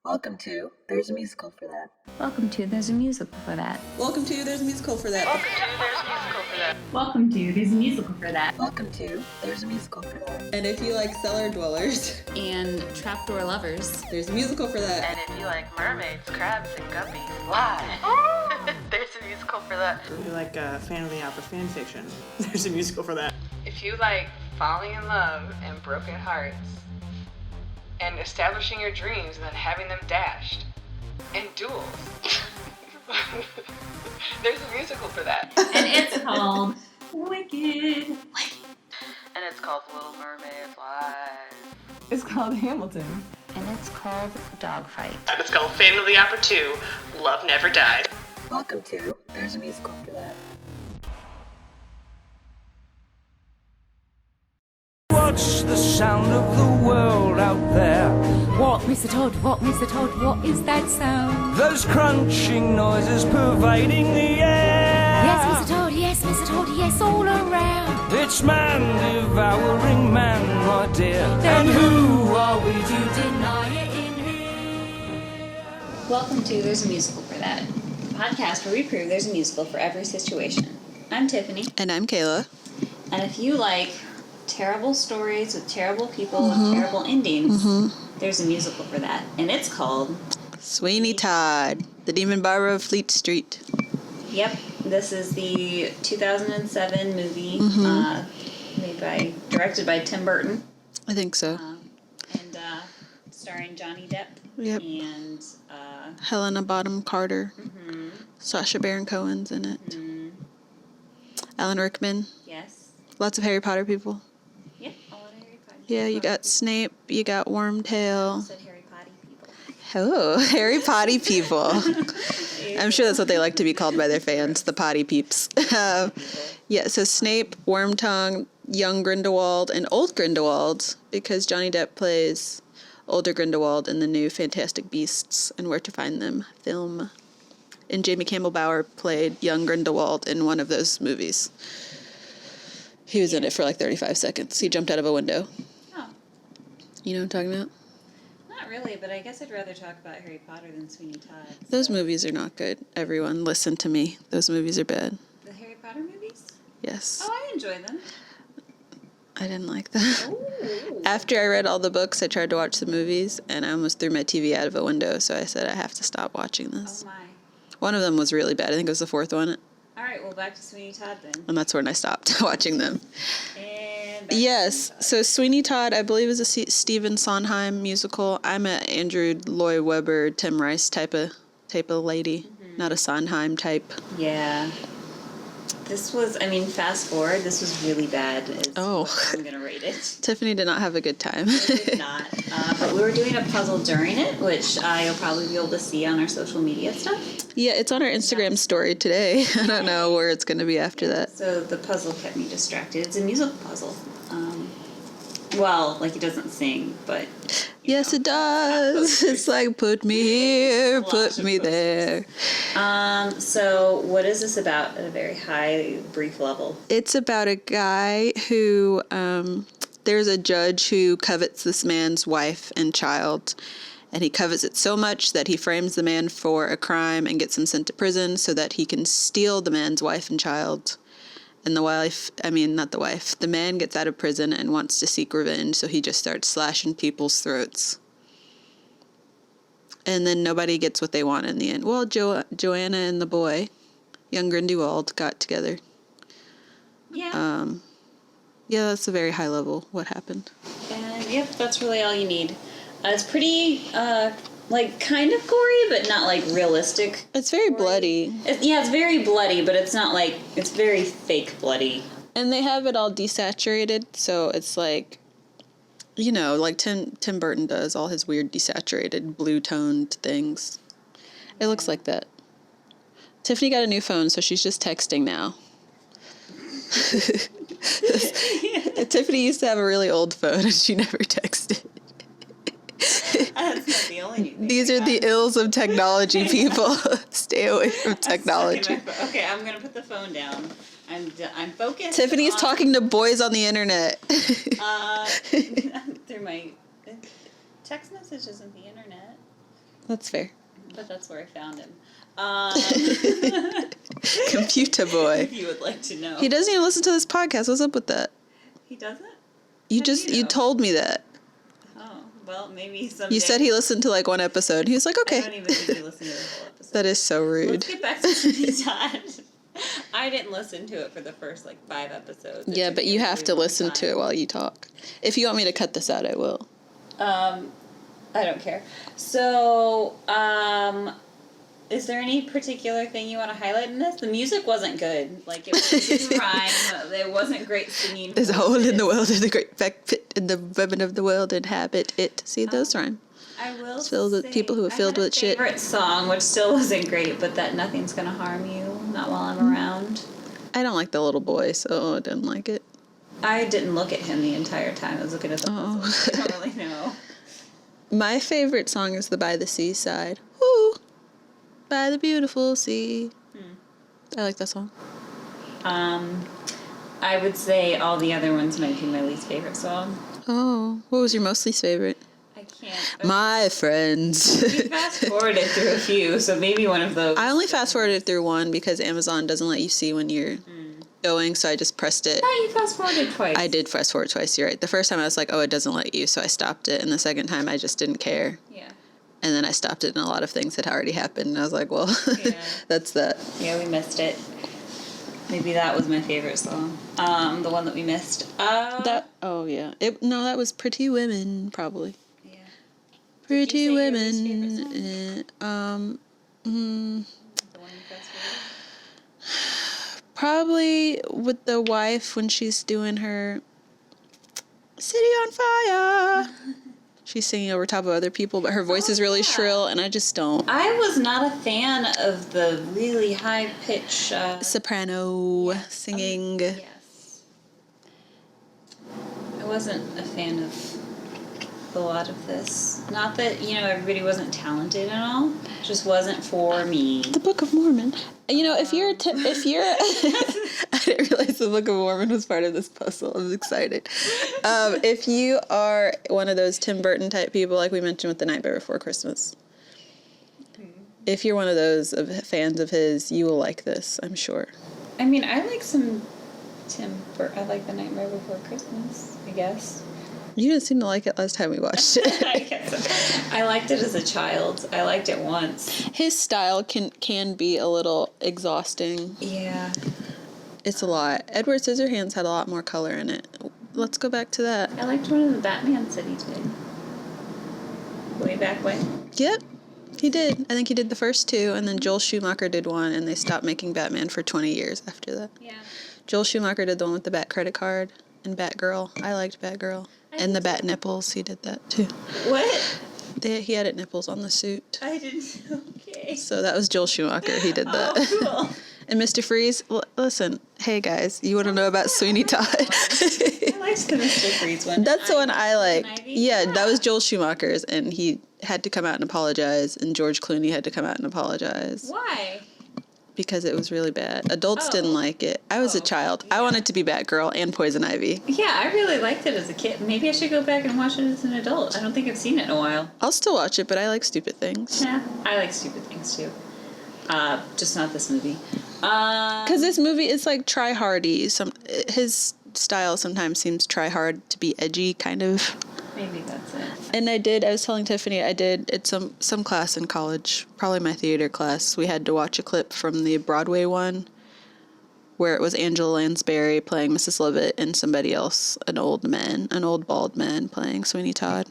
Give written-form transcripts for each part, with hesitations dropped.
Welcome to There's a Musical for That. Welcome to There's a Musical for That. Welcome to There's a Musical for That. Welcome to There's a Musical for That. Welcome to There's a Musical for That. And if you like cellar dwellers And trapdoor lovers. there's a musical for that. And if you like mermaids, crabs, and guppies, why? There's a musical for that. If you like fan of the opera fan fiction, there's a musical for that. If you like falling in love and broken hearts, and establishing your dreams and then having them dashed, and duels, there's a musical for that. And it's called Wicked. And it's called Little Mermaid Live. It's called Hamilton. And it's called Dogfight. And it's called Fan of the Opera 2, Love Never Died. Welcome to There's a Musical for That. What's the sound of the world out there? What, Mr. Todd? What, Mr. Todd? What is that sound? Those crunching noises pervading the air. Yes, Mr. Todd. Yes, Mr. Todd. Yes, all around. It's man devouring man, my dear. And who are we to deny it in here? Welcome to There's a Musical for That, the podcast where we prove there's a musical for every situation. I'm Tiffany. And I'm Kayla. And if you like terrible stories with terrible people with terrible endings, there's a musical for that. And it's called Sweeney Todd, the Demon Barber of Fleet Street. Yep, this is the 2007 movie directed by Tim Burton. I think so. And starring Johnny Depp. Yep. And Helena Bonham Carter. Sacha Baron Cohen's in it. Alan Rickman. yes. Lots of Harry Potter people. Yep, a lot of Harry Potter. Yeah, you got Snape, you got Wormtail. Said Harry Potter people. Oh, Harry Potty people. I'm sure that's what they like to be called by their fans, the potty peeps. Yeah, so Snape, Wormtongue, young Grindelwald, and old Grindelwald, because Johnny Depp plays older Grindelwald in the new Fantastic Beasts and Where to Find Them film. And Jamie Campbell Bower played young Grindelwald in one of those movies. He was in it for like 35 seconds. He jumped out of a window. Oh, You know what I'm talking about? not really, but I guess I'd rather talk about Harry Potter than Sweeney Todd. Those so. movies are not good. Everyone, listen to me. Those movies are bad. The Harry Potter movies? Yes. Oh, I enjoy them. I didn't like them. Ooh. After I read all the books, I tried to watch the movies, and I almost threw my TV out of a window, so I said I have to stop watching this. Oh my. One of them was really bad. I think it was the fourth one, All right, well, back to Sweeney Todd then. and that's when I stopped watching them. And back Yes, to Sweeney Todd. so Sweeney Todd, I believe, is a Stephen Sondheim musical. I'm a Andrew Lloyd Webber, Tim Rice type of lady, not a Sondheim type. Yeah. This was, fast forward, this was really bad. Is Oh. what I'm going to rate it. Tiffany did not have a good time. It did not. But we were doing a puzzle during it, which you'll probably be able to see on our social media stuff. Yeah, it's on our Instagram story today. I don't know where it's going to be after that. So the puzzle kept me distracted. It's a musical puzzle. Well, like it doesn't sing, but... Yes, it does. It's like, put me here, put me there. So what is this about at a very high, brief level? It's about a guy who, there's a judge who covets this man's wife and child. And he covets it so much that he frames the man for a crime and gets him sent to prison so that he can steal the man's wife and child. And the man gets out of prison and wants to seek revenge, so he just starts slashing people's throats. And then nobody gets what they want in the end. Well, Joanna and the boy, young Grindelwald, got together. Yeah. Yeah, that's a very high level what happened. And yep, that's really all you need. It's pretty, kind of gory, but not, realistic. It's very bloody. It's very bloody, but it's not, it's very fake bloody. And they have it all desaturated, so it's like Tim Burton does, all his weird desaturated, blue-toned things. It looks like that. Tiffany got a new phone, so she's just texting now. Tiffany used to have a really old phone, and she never texted. That's not the only new thing. These are the ills of technology, people. Stay away from technology. Okay, I'm going to put the phone down. I'm focused. Tiffany's talking to boys on the internet. Through my text message isn't the internet. That's fair. But that's where I found him. Computer boy. If you would like to know. He doesn't even listen to this podcast. What's up with that? He doesn't? You know? told me that. Oh, well, maybe someday. You said he listened to like one episode. He was like, I okay. don't even think he listened to the whole episode. That is so rude. Let's get back to Sweeney Todd. I didn't listen to it for the first, 5 episodes. It Yeah, took but me you a have really to long listen to time. it while you talk. If you want me to cut this out, I will. I don't care. So, is there any particular thing you want to highlight in this? The music wasn't good. It didn't rhyme. There wasn't great singing. There's a hole in the world and a great back pit, and the women of the world inhabit it. See, those rhyme. I will It's filled with say, people who are filled with shit. I had a favorite song, which still wasn't great, but that Nothing's Gonna Harm You, not while I'm around. I don't like the little boy, so I didn't like it. I didn't look at him the entire time. I was looking at the Oh. puzzle. I don't really know. My favorite song is the By the Seaside. Woo! By the beautiful sea. I like that song. I would say all the other ones might be my least favorite song. Oh, what was your most least favorite? I can't. My friends. We fast forwarded through a few, so maybe one of those. I only fast forwarded through one because Amazon doesn't let you see when you're going, so I just pressed it. Oh, you fast forwarded twice. I did fast forward twice, you're right. The first time I was like, oh, it doesn't let you, so I stopped it. And the second time I just didn't care. Yeah. And then I stopped it and a lot of things had already happened. And I was like, well, Yeah. that's that. Yeah, we missed it. Maybe that was my favorite song. The one that we missed. Oh, yeah. That was Pretty Women, probably. Yeah. Pretty say your Women. least favorite The one you fast forwarded? probably with the wife when she's doing her City on Fire. She's singing over top of other people, but her voice is really shrill, and I just don't. I was not a fan of the really high pitch. Soprano singing. Yes. I wasn't a fan of a lot of this. Not that, everybody wasn't talented and all. It just wasn't for me. The Book of Mormon. If you're I didn't realize the Book of Mormon was part of this puzzle. I was excited. If you are one of those Tim Burton type people, like we mentioned with The Night Before Christmas, if you're one of those fans of his, you will like this, I'm sure. I mean, I like some Tim Burton. I like The Nightmare Before Christmas, I guess. You didn't seem to like it last time we watched it. I guess I liked it as a child. I liked it once. His style can be a little exhausting. Yeah. It's a lot. Edward Scissorhands had a lot more color in it. Let's go back to that. I liked one of the Batmans that he did. Way back when. Yep, he did. I think he did the first two, and then Joel Schumacher did one, and they stopped making Batman for 20 years after that. Yeah. Joel Schumacher did the one with the Bat credit card and Batgirl. I liked Batgirl. And the Bat nipples, he did that too. What? He had nipples on the suit. I didn't. Okay. So that was Joel Schumacher. He did that. Oh, cool. And Mr. Freeze, listen, hey guys, you want to know about Sweeney Todd? I liked the Mr. Freeze one. That's the one I like. Ivy? Yeah, that was Joel Schumacher's, and he had to come out and apologize, and George Clooney had to come out and apologize. Why? Because it was really bad. Adults Oh. didn't like it. I was a child. I wanted to be Batgirl and Poison Ivy. Yeah, I really liked it as a kid. Maybe I should go back and watch it as an adult. I don't think I've seen it in a while. I'll still watch it, but I like stupid things. Yeah, I like stupid things too. Just not this movie. Because this movie is like try-hardy. His style sometimes seems try-hard to be edgy, kind of. Maybe that's it. And I was telling Tiffany, it's some class in college, probably my theater class. We had to watch a clip from the Broadway one where it was Angela Lansbury playing Mrs. Lovett and somebody else, an old bald man playing Sweeney Todd.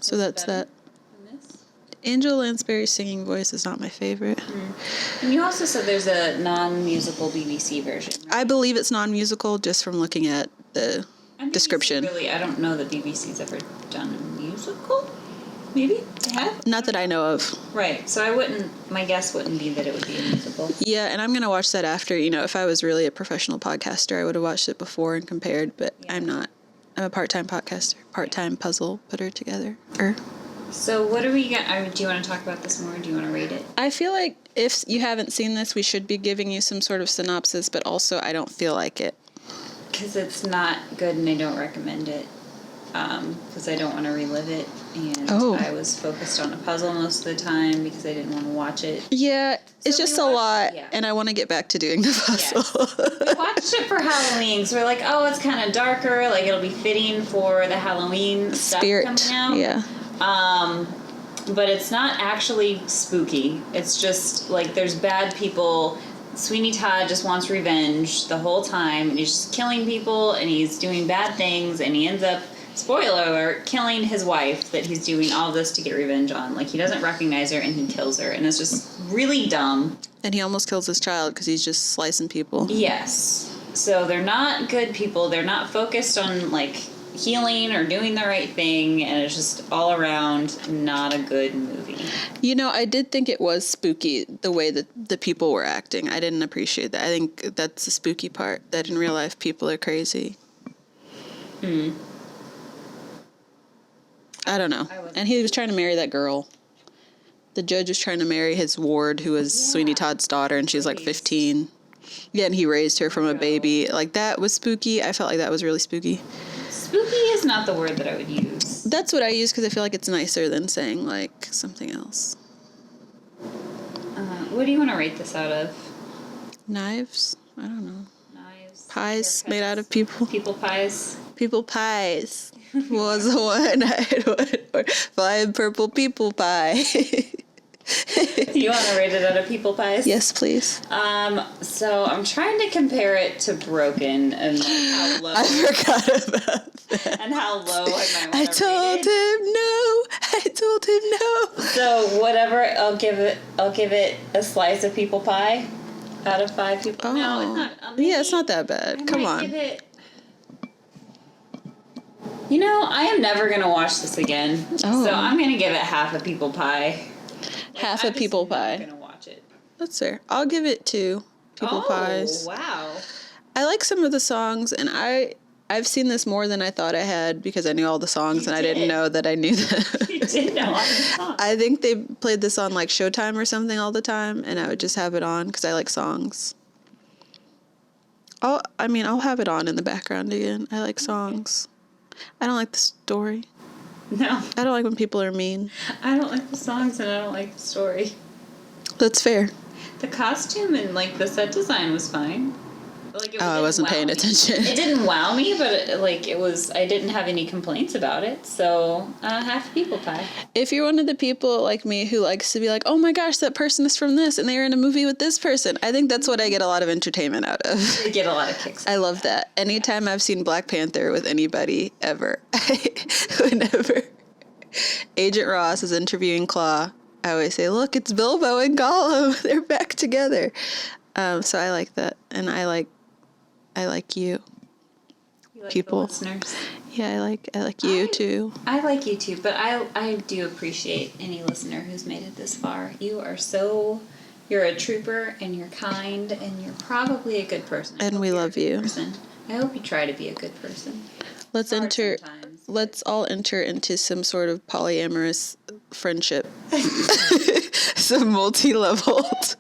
So that's that. And this? Angela Lansbury's singing voice is not my favorite. And you also said there's a non-musical BBC version. Right? I believe it's non-musical just from looking at the And BBC description. Really, I don't know that BBC's ever done a musical. Maybe they have. Not that I know of. Right. So my guess wouldn't be that it would be a musical. Yeah, and I'm going to watch that after. If I was really a professional podcaster, I would have watched it before and compared, but Yeah. I'm not. I'm a part-time podcaster, part-time puzzle putter together. So what are we going do you want to talk about this more? Or do you want to rate it? I feel like if you haven't seen this, we should be giving you some sort of synopsis, but also I don't feel like it. Because it's not good and I don't recommend it. because I don't want to relive it. And Oh. I was focused on a puzzle most of the time because I didn't want to watch it. Yeah, it's So just we a watched- lot, yeah. and I want to get back to doing the puzzle. We watched it for Halloween, so we're like, oh, it's kind of darker, like it'll be fitting for the Halloween stuff Spirit, coming out. yeah. But it's not actually spooky. It's just like there's bad people. Sweeney Todd just wants revenge the whole time, and he's just killing people, and he's doing bad things, and he ends up, spoiler alert, killing his wife that he's doing all this to get revenge on. Like, he doesn't recognize her, and he kills her, and it's just really dumb. And he almost kills his child because he's just slicing people. Yes. So they're not good people. They're not focused on, like, healing or doing the right thing, and it's just all around not a good movie. You know, I did think it was spooky the way that the people were acting. I didn't appreciate that. I think that's the spooky part, that in real life people are crazy. I don't know. And he was trying to marry that girl. The judge was trying to marry his ward, who was Sweeney Todd's daughter, and she was like 15. Yeah, and he raised her from a baby. Like, that was spooky. I felt like that was really spooky. Spooky is not the word that I would use. That's what I use because I feel like it's nicer than saying, like, something else. What do you want to rate this out of? Knives? I don't know. Knives? Pies haircuts, made out of people. People pies? People pies was a one-eyed flying purple people pie. You want to rate it out of people pies? Yes, please. So I'm trying to compare it to Broken and like how low I forgot about that. and how low I might want I to told rate it. him no. I told him no. So whatever, I'll give it a slice of people pie out of 5 people. Oh. No, it's not. Yeah, it's not that bad. I Come might on. Give it, you know, I am never gonna watch this again. Oh. So I'm gonna give it half a people pie. Half I'm a people just not pie. gonna watch it. That's fair. I'll give it 2 people pies. Wow. I like some of the songs, and I've seen this more than I thought I had because I knew all the songs, and I didn't did. know that I knew them. You did know all the songs. I think they played this on like Showtime or something all the time, and I would just have it on because I like songs. I'll have it on in the background again. I like songs. I don't like the story. No, I don't like when people are mean. I don't like the songs and I don't like the story. That's fair. The costume and like the set design was fine. Like, I didn't wasn't wow paying me. attention. It didn't wow me, but I didn't have any complaints about it. So half people pie. If you're one of the people like me who likes to be like, oh my gosh, that person is from this and they were in a movie with this person, I think that's what I get a lot of entertainment out of. I get a lot of kicks. I love that. Anytime I've seen Black Panther with anybody ever, whenever Agent Ross is interviewing Claw, I always say, look, it's Bilbo and Gollum. They're back together. So I like that. And I like you. You like people. the listeners. Yeah, I like you too. I like you too, but I do appreciate any listener who's made it this far. You're a trooper, and you're kind, and you're probably a good person. I And hope we you're a love good you. person. I hope you try to be a good person. Let's It's hard sometimes. Let's all enter into some sort of polyamorous friendship. Some multi-leveled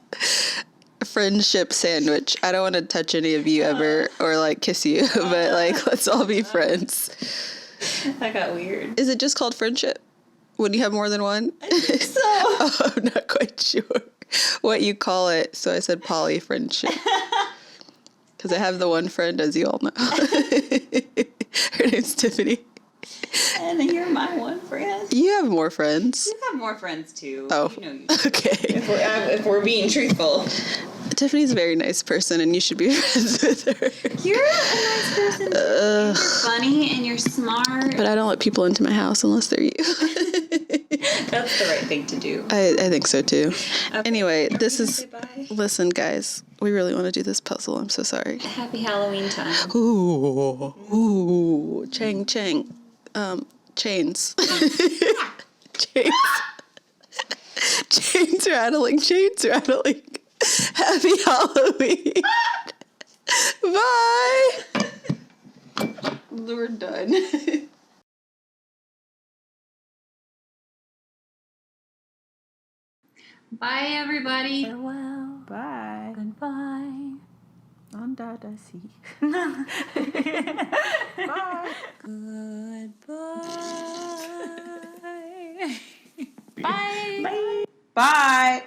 friendship sandwich. I don't want to touch any of you ever or like kiss you, but like let's all be friends. That got weird. Is it just called friendship when you have more than one? I think so. Oh, I'm not quite sure what you call it, so I said poly friendship. Because I have the one friend, as you all know. Her name's Tiffany. And then you're my one friend. You have more friends. You have more friends too. Oh, You know you do. okay. If we're being truthful. Tiffany's a very nice person, and you should be friends with her. You're a nice person. Too. You're funny and you're smart. But I don't let people into my house unless they're you. That's the right thing to do. I think so too. Okay. Anyway, Are this we is. gonna say bye? Listen, guys, we really want to do this puzzle. I'm so sorry. Happy Halloween time. Ooh, chang chang. Chains. Chains. Chains rattling. Chains rattling. Happy Halloween. Bye. We're done. Bye, everybody. Farewell. Bye. Goodbye. Under the sea. Goodbye. Bye. Bye.